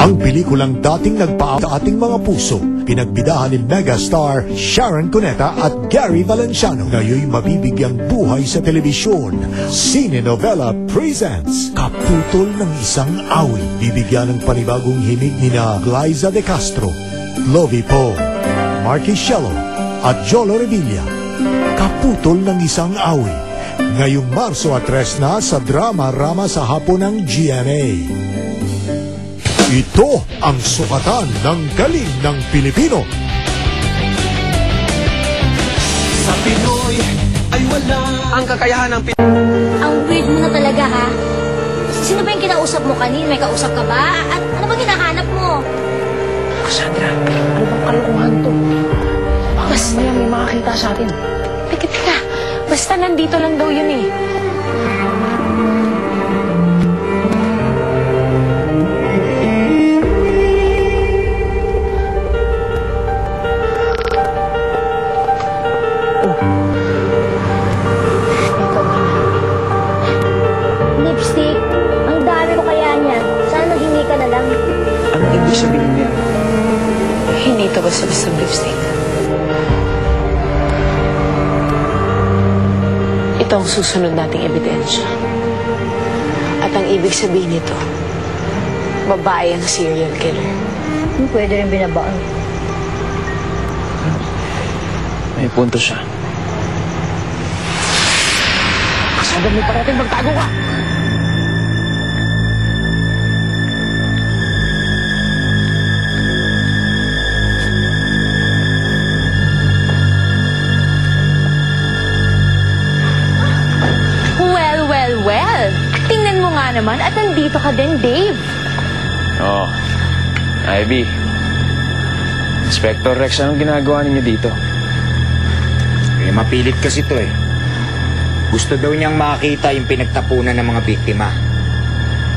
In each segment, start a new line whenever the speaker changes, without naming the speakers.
Ang pelikulang dating nagpaaw sa ating mga puso, pinagbidahan ni megastar Sharon Cuneta at Gary Valenciano. Ngayon mabibigyang buhay sa telebisyon. Cine Novela presents Kaputol ng Isang Awit. Bibigyan ng panibagong himig nina Glyza De Castro, Lovie Poe, Marky Shello at Jolo Revilla. Kaputol ng Isang Awit. Ngayong Marso at 3 na sa Drama Rama sa hapon ng GMA. Ito ang sukatan ng galing ng Pilipino.
Sa Pinoy ay wala ang kakayahan ng
Ang weird mo na talaga, ha? Sino ba yung kinausap mo kanina? May kausap ka ba? At ano ba hinahanap mo?
Cassandra, ano bang kalokohan to? Baka mamaya may makakita sa atin. Teka, basta nandito lang daw yun eh.
Lipstick? Ang dami ko kaya niyan. Sana maghingi ka na lang.
Anong ibig sabihin niya? Hindi ito basta-basta lipstick. Ito ang susunod nating ebidensya. At ang ibig sabihin nito, babae ang serial killer.
Pwede rin binabaan.
May punto siya. Cassandra, may parating magtago ka!
Well, tingnan mo nga naman at nandito ka din, Dave.
Oh, Ivy. Inspector Rex, anong ginagawa ninyo dito?
Eh, mapilit kasi to eh. Gusto daw niyang makita yung pinagtapunan ng mga biktima.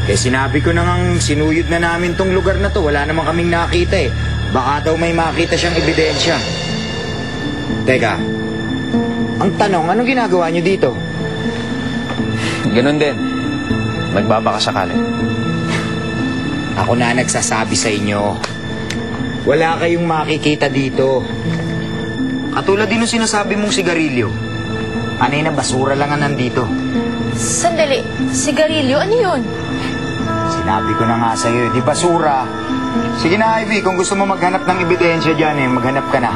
Kaya sinabi ko na ngang sinuyod na namin tong lugar na to. Wala naman kaming nakita eh. Baka daw may makita siyang ebidensya. Teka, ang tanong, anong ginagawa niyo dito?
Ganon din. Nagbabakasakali.
Ako na nagsasabi sa inyo. Wala kayong makikita dito. Katulad din yung sinasabi mong sigarilyo. Anay na basura lang ang nandito.
Sandali, sigarilyo, ano yun?
Sinabi ko na nga sa'yo, di basura. Sige na, Ivy, kung gusto mo maghanap ng ebidensya dyan eh, maghanap ka na.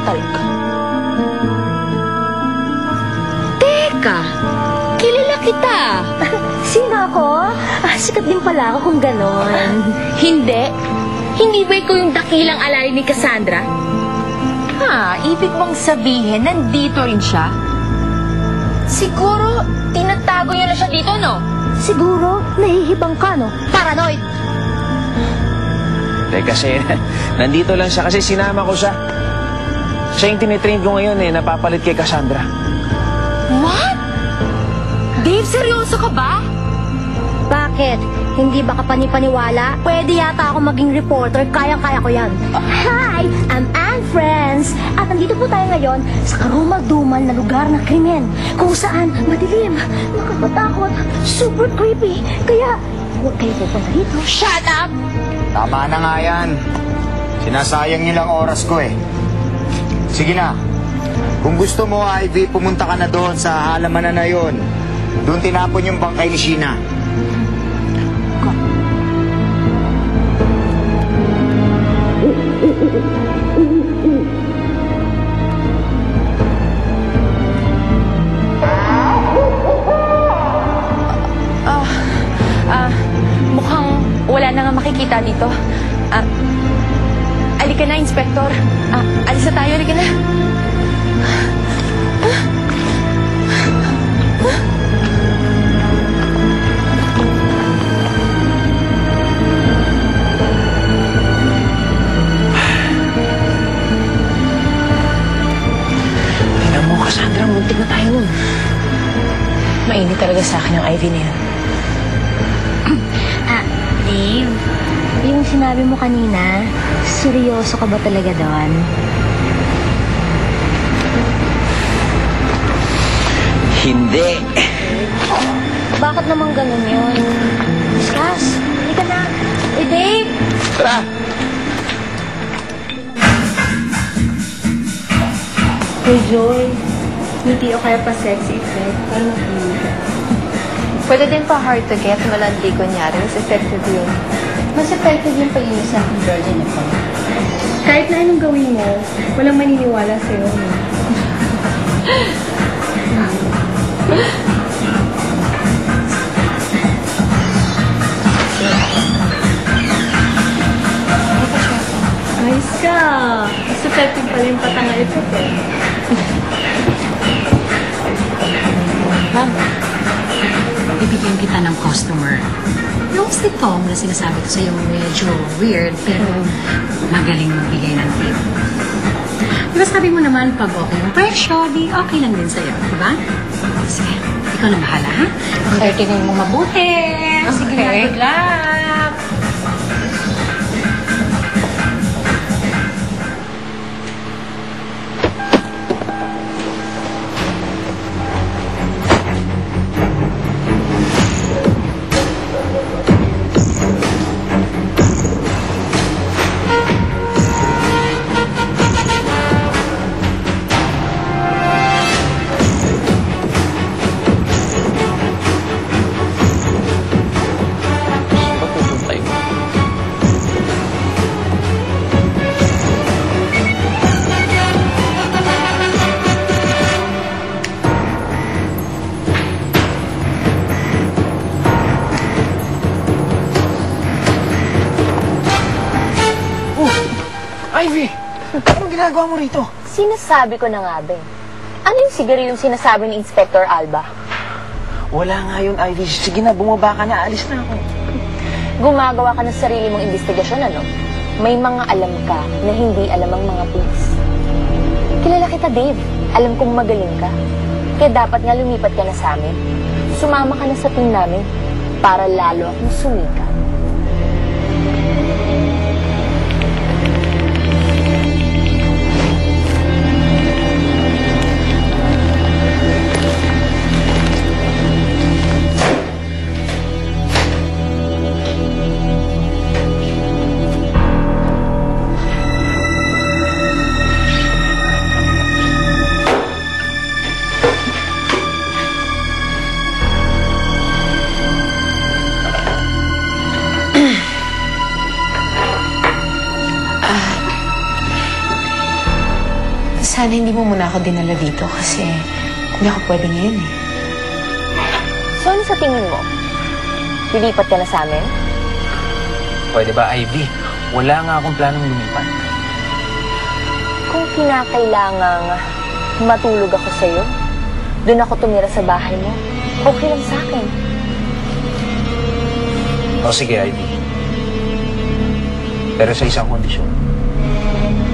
Talaga. Teka, kilala kita.
Sino ako? Sikat din pala ako kung ganon.
Hindi. Hindi ba ikaw yung dakilang alay ni Cassandra? Ha, ibig mong sabihin, nandito rin siya? Siguro, tinatago niyo na siya dito, no?
Siguro, nahihibang ka, no?
Paranoid!
Kasi nandito lang siya kasi sinama ko siya. Siya yung tinitrain ko ngayon eh, napapalit kay Cassandra.
What? Dave, seryoso ka ba?
Bakit? Hindi ba ka panipaniwala? Pwede yata ako maging reporter. Kayang-kaya ko yan. Hi! I'm Anne Friends. At nandito po tayo ngayon sa karumal-dumal na lugar ng krimen. Kung saan madilim, nakakatakot, super creepy. Kaya, huwag kayo pupunta dito.
Shut up!
Tama na nga yan. Sinasayang niyo lang oras ko eh. Sige na. Kung gusto mo, Ivy, pumunta ka na doon sa halamanan na yon. Doon tinapon yung bangkay ni Sheena.
Mukhang wala na nga makikita dito. Alika na, Inspector. Alis na tayo, alika na.
Tingnan mo, Cassandra, muntik na tayo nun. Mainit talaga sa akin ang Ivy na yan.
Dave, yung sinabi mo kanina, seryoso ka ba talaga doon?
Hindi.
Bakit naman ganun yun? Discuss. Halika na. Uy, Dave!
Tara!
Hey, Joy. Hindi o kaya pa sexy effect. Paano makinig ka?
Pwede din pa hard to get, malandi kunyari. Mas effective yun.
Mas effective yung pag-inis ng virgin ako. Kahit na anong gawin mo, walang maniniwala sa'yo. No? Ayos ka! Mas effective pala yung patanga effect eh.
Ma'am, bibigyan kita ng customer. Yung si Tom na sinasabi ko sa'yo medyo weird, pero magaling magbigay ng tip. Diba sabi mo naman, pag okay yung presyo, di okay lang din sa'yo, diba? Sige, ikaw na bahala, ha? Okay, tingin mo mabuti. Sige na, good luck.
Ivy! Anong ginagawa mo rito?
Sinasabi ko na nga, Ben. Ano yung sigarilong sinasabi ni Inspector Alba?
Wala nga yun, Ivy. Sige na, bumaba ka na. Alis na ako.
Gumagawa ka ng sarili mong investigasyon, ano? May mga alam ka na hindi alam ang mga pulis. Kilala kita, Dave. Alam kong magaling ka. Kaya dapat nga lumipat ka na sa amin. Sumama ka na sa team namin para lalo akong sumikat.
Sana hindi mo muna ako dinala dito kasi hindi ako pwede ngayon eh.
So ano sa tingin mo? Lilipat ka na sa amin?
Pwede ba, Ivy? Wala nga akong planong lumipat.
Kung kinakailangang matulog ako sa'yo, doon ako tumira sa bahay mo, okay lang sa akin.
O sige, Ivy. Pero sa isang kondisyon.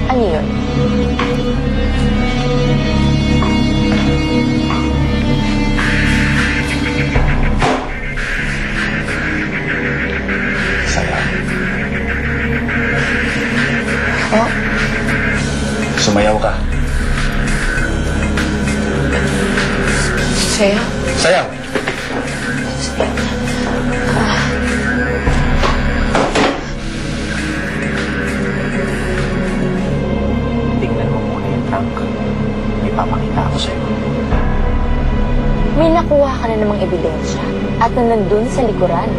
Ano yun?
Sayaw.
Oh,
Sumayaw ka.
sa'yo?
Sayaw! Tingnan mo muna yung trunk. May papakita ako sa'yo.
May nakuha ka na namang ebidensya at na nandun sa likuran.